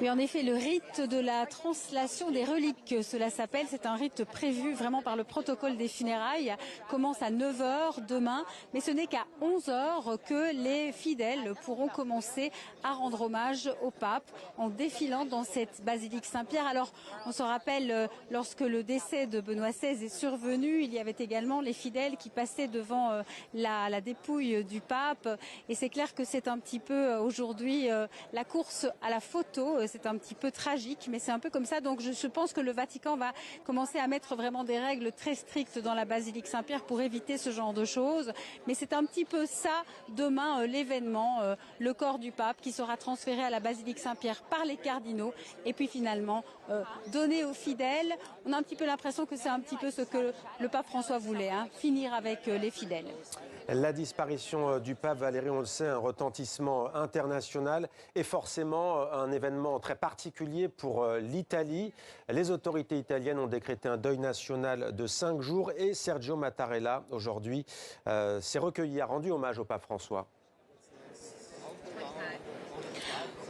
Oui, en effet, le rite de la translation des reliques, cela s'appelle, c'est un rite prévu vraiment par le protocole des funérailles, commence à 9 heures demain, mais ce n'est qu'à 11 heures que les fidèles pourront commencer à rendre hommage au pape en défilant dans cette basilique Saint-Pierre. Alors, on se rappelle, lorsque le décès de Benoît XVI est survenu, il y avait également les fidèles qui passaient devant la dépouille du pape, et c'est clair que c'est un petit peu aujourd'hui la course à la photo. C'est un petit peu tragique, mais c'est un peu comme ça. Donc je pense que le Vatican va commencer à mettre vraiment des règles très strictes dans la basilique Saint-Pierre pour éviter ce genre de choses. Mais c'est un petit peu ça demain, l'événement, le corps du pape qui sera transféré à la basilique Saint-Pierre par les cardinaux et puis finalement donné aux fidèles. On a un petit peu l'impression que c'est un petit peu ce que le pape François voulait, finir avec les fidèles. La disparition du pape, Valérie, on le sait, un retentissement international et forcément un événement très particulier pour l'Italie. Les autorités italiennes ont décrété un deuil national de 5 jours et Sergio Mattarella, aujourd'hui, s'est recueilli, a rendu hommage au pape François.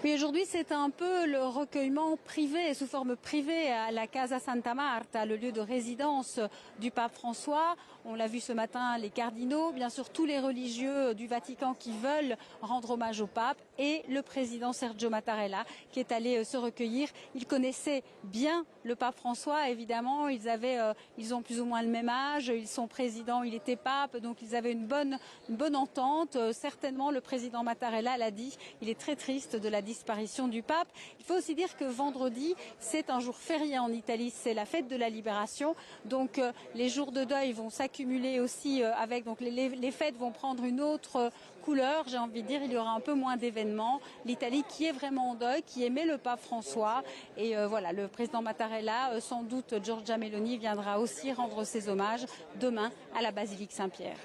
Oui, aujourd'hui, c'est un peu le recueillement privé, sous forme privée, à la Casa Santa Marta, le lieu de résidence du pape François. On l'a vu ce matin, les cardinaux, bien sûr tous les religieux du Vatican qui veulent rendre hommage au pape et le président Sergio Mattarella qui est allé se recueillir. Il connaissait bien le pape François, évidemment. Ils ont plus ou moins le même âge, ils sont présidents, il était pape, donc ils avaient une bonne entente. Certainement, le président Mattarella l'a dit, il est très triste de la disparition du pape. Il faut aussi dire que vendredi, c'est un jour férié en Italie, c'est la fête de la Libération. Donc les jours de deuil vont s'accumuler aussi avec, donc les fêtes vont prendre une autre couleur, j'ai envie de dire, il y aura un peu moins d'événements. L'Italie qui est vraiment en deuil, qui aimait le pape François. Et voilà, le président Mattarella, sans doute Giorgia Meloni, viendra aussi rendre ses hommages demain à la basilique Saint-Pierre.